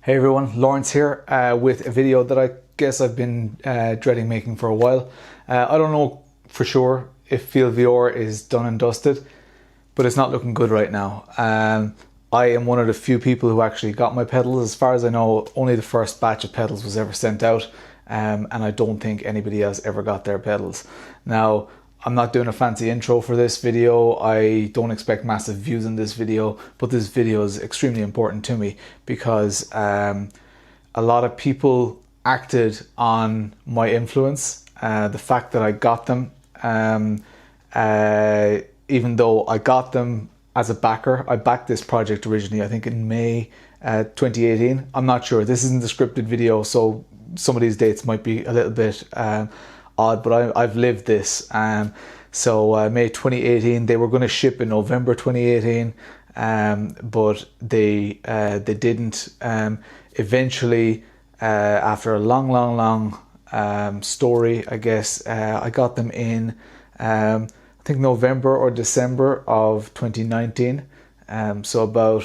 Hey everyone, Lawrence here with a video that I guess I've been dreading making for a while. I don't know for sure if FieldVR is done and dusted, but it's not looking good right now. I am one of the few people who actually got my pedals. As far as I know, only the first batch of pedals was ever sent out, and I don't think anybody else ever got their pedals. Now, I'm not doing a fancy intro for this video. I don't expect massive views in this video, but this video is extremely important to me because a lot of people acted on my influence. The fact that I got them, even though I got them as a backer. I backed this project originally, I think in May 2018. I'm not sure. This isn't a scripted video, so some of these dates might be a little bit odd, but I've lived this. So May 2018, they were going to ship in November 2018, but they didn't. Eventually, after a long story, I guess, I got them in I think November or December of 2019, so about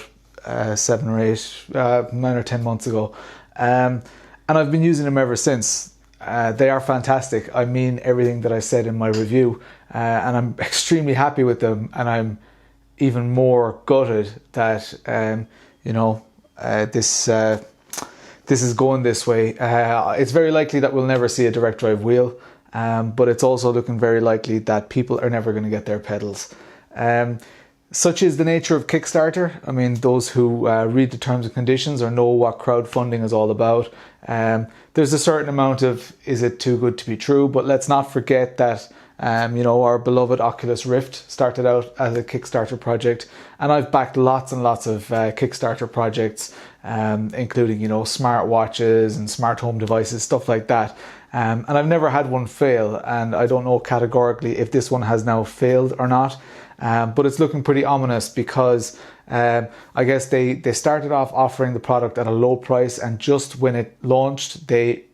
7 or 8, 9 or 10 months ago, and I've been using them ever since. They are fantastic. I mean everything that I said in my review, and I'm extremely happy with them, and I'm even more gutted that this is going this way. It's very likely that we'll never see a direct drive wheel, but it's also looking very likely that people are never going to get their pedals. Such is the nature of Kickstarter. I mean, those who read the terms and conditions or know what crowdfunding is all about, there's a certain amount of, is it too good to be true? But let's not forget that, our beloved Oculus Rift started out as a Kickstarter project, and I've backed lots and lots of Kickstarter projects, including, smart watches and smart home devices, stuff like that. And I've never had one fail, and I don't know categorically if this one has now failed or not. But it's looking pretty ominous because I guess they started off offering the product at a low price, and just when it launched, they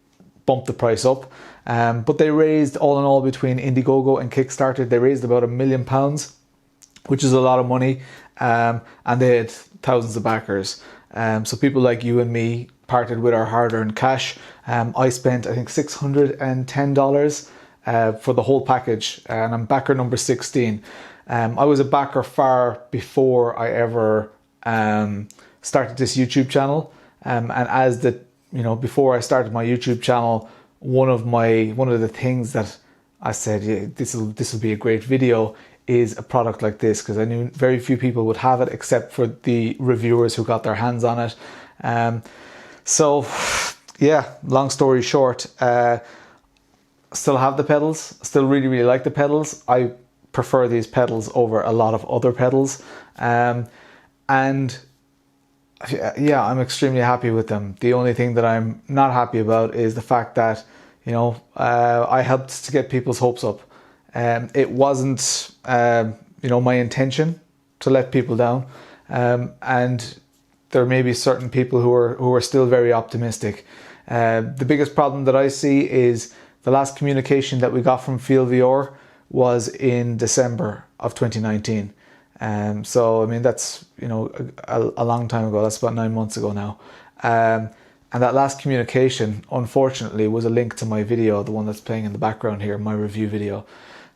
bumped the price up. But they raised, all in all, between Indiegogo and Kickstarter, they raised about £1 million, which is a lot of money, and they had thousands of backers. So people like you and me parted with our hard-earned cash. I spent, I think, $610 for the whole package, and I'm backer number 16. I was a backer far before I ever started this YouTube channel, and before I started my YouTube channel, one of the things that I said, yeah, this will be a great video, is a product like this, because I knew very few people would have it except for the reviewers who got their hands on it. So yeah, long story short, still have the pedals, still really like the pedals. I prefer these pedals over a lot of other pedals, and yeah, I'm extremely happy with them. The only thing that I'm not happy about is the fact that I helped to get people's hopes up. It wasn't my intention to let people down, and there may be certain people who are still very optimistic. The biggest problem that I see is the last communication that we got from FieldVR was in December of 2019. So I mean, that's a long time ago. That's about 9 months ago now. And that last communication, unfortunately, was a link to my video, the one that's playing in the background here, my review video.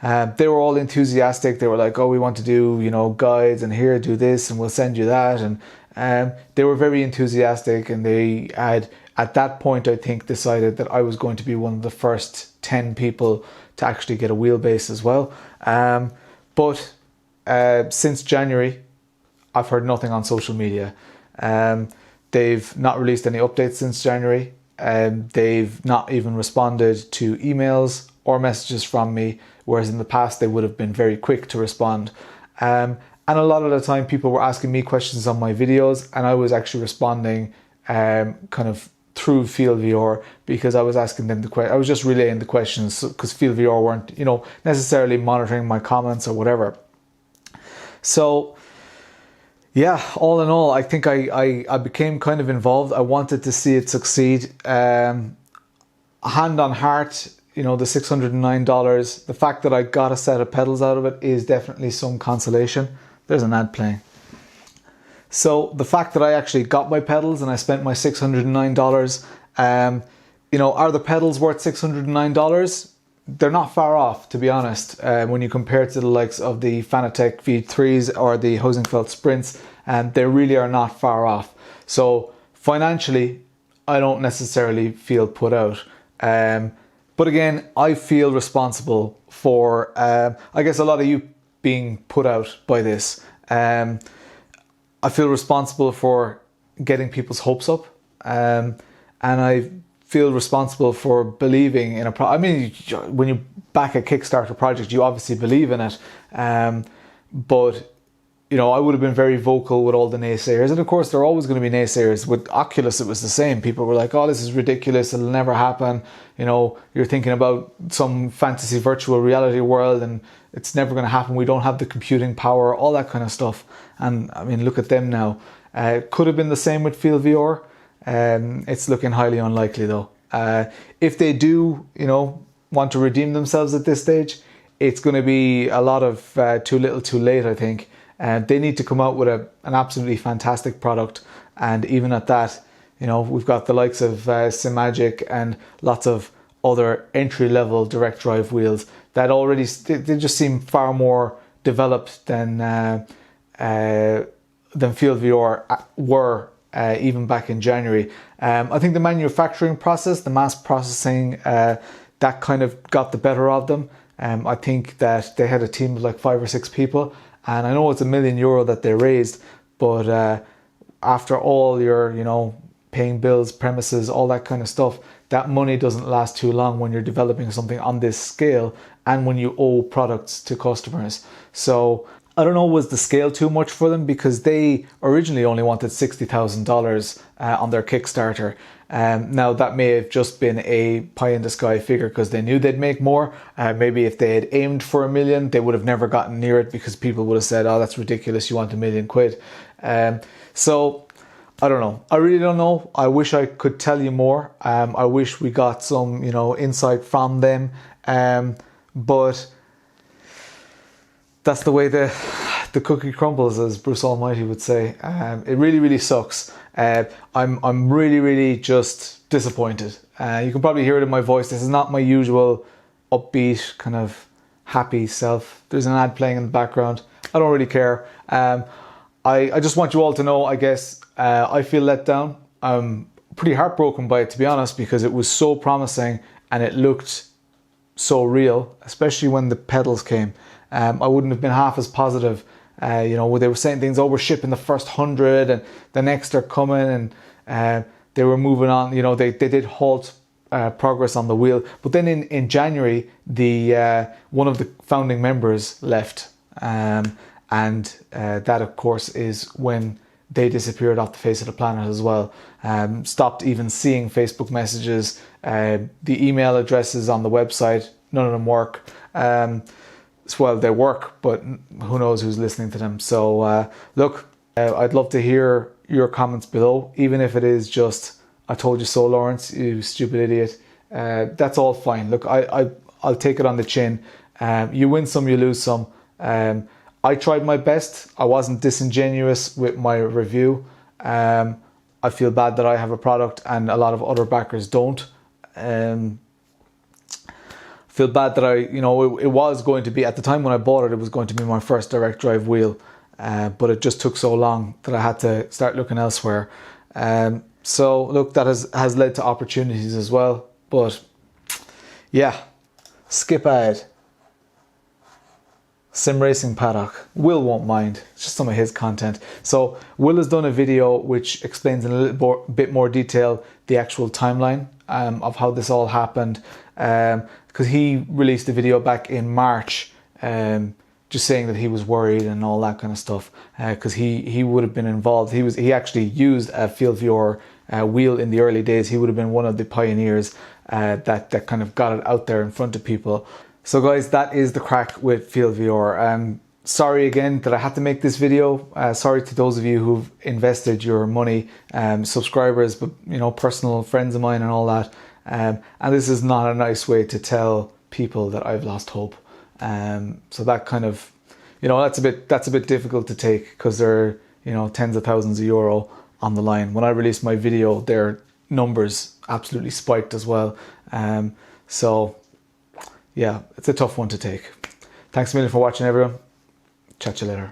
They were all enthusiastic. They were like, oh, we want to do guides, and here, do this, and we'll send you that. And they were very enthusiastic, and they had, at that point, I think, decided that I was going to be one of the first 10 people to actually get a wheelbase as well. But since January, I've heard nothing on social media. They've not released any updates since January. They've not even responded to emails or messages from me, whereas in the past they would have been very quick to respond. And a lot of the time people were asking me questions on my videos, and I was actually responding kind of through FieldVR, because I was asking them I was just relaying the questions, because FieldVR weren't necessarily monitoring my comments or whatever. So yeah, all in all, I think I became kind of involved. I wanted to see it succeed. Hand on heart, the $609, the fact that I got a set of pedals out of it is definitely some consolation. There's an ad playing. So the fact that I actually got my pedals and I spent my $609, you know, are the pedals worth $609? They're not far off, to be honest, when you compare it to the likes of the Fanatec V3s or the Hosenfeld Sprints, and they really are not far off. So financially, I don't necessarily feel put out. But again, I feel responsible for, I guess, a lot of you being put out by this. I feel responsible for getting people's hopes up, and I feel responsible for believing in a I mean, when you back a Kickstarter project, you obviously believe in it, but you know, I would have been very vocal with all the naysayers, and of course there are always going to be naysayers. With Oculus it was the same. People were like, oh, this is ridiculous, it'll never happen, you know, you're thinking about some fantasy virtual reality world and it's never going to happen, we don't have the computing power, all that kind of stuff. And I mean, look at them now. Could have been the same with FieldVR. It's looking highly unlikely though. If they do, you know, want to redeem themselves at this stage, it's going to be a lot of too little too late, I think. They need to come out with an absolutely fantastic product, and even at that, you know, we've got the likes of Simagic and lots of other entry-level direct drive wheels that already they just seem far more developed than FieldVR were even back in January. I think the manufacturing process, the mass processing, that kind of got the better of them. I think that they had a team of like 5 or 6 people. And I know it's €1 million that they raised, but after all your, you know, paying bills, premises, all that kind of stuff, that money doesn't last too long when you're developing something on this scale and when you owe products to customers. So I don't know, was the scale too much for them? Because they originally only wanted $60,000 on their Kickstarter. Now that may have just been a pie in the sky figure because they knew they'd make more. Maybe if they had aimed for $1 million, they would have never gotten near it because people would have said, oh, that's ridiculous, you want $1 million quid. So I don't know. I really don't know. I wish I could tell you more. I wish we got some, you know, insight from them. But that's the way the cookie crumbles, as Bruce Almighty would say. It really, really sucks. I'm really, really just disappointed. You can probably hear it in my voice. This is not my usual upbeat, kind of happy self. There's an ad playing in the background. I don't really care. I just want you all to know, I guess, I feel let down. I'm pretty heartbroken by it, to be honest, because it was so promising and it looked so real, especially when the pedals came. I wouldn't have been half as positive. You know, they were saying things, oh, we're shipping the first 100 and the next are coming, and they were moving on. You know, they did halt progress on the wheel. But then in January, the one of the founding members left, and that, of course, is when they disappeared off the face of the planet as well. Stopped even seeing Facebook messages. The email addresses on the website, none of them work. Well, they work, but who knows who's listening to them. So look, I'd love to hear your comments below, even if it is just, I told you so, Lawrence, you stupid idiot. That's all fine. Look, I'll take it on the chin. You win some, you lose some. I tried my best. I wasn't disingenuous with my review. I feel bad that I have a product and a lot of other backers don't. Feel bad that it was going to be, at the time when I bought it, it was going to be my first direct drive wheel, but it just took so long that I had to start looking elsewhere. So look, that has led to opportunities as well, but yeah, skip ahead. Sim Racing Paddock. Will won't mind. It's just some of his content. So Will has done a video which explains in a little bit more detail the actual timeline of how this all happened. Because he released a video back in March, just saying that he was worried and all that kind of stuff. Because he would have been involved. He actually used a FieldVR wheel in the early days. He would have been one of the pioneers that kind of got it out there in front of people. So guys, that is the crack with FieldVR. Sorry again that I had to make this video. Sorry to those of you who've invested your money, subscribers, but personal friends of mine and all that. And this is not a nice way to tell people that I've lost hope. So that kind of, that's a bit difficult to take, because they're, you know, tens of thousands of euro on the line. When I released my video, their numbers absolutely spiked as well. So yeah, it's a tough one to take. Thanks a million for watching, everyone. Chat to you later.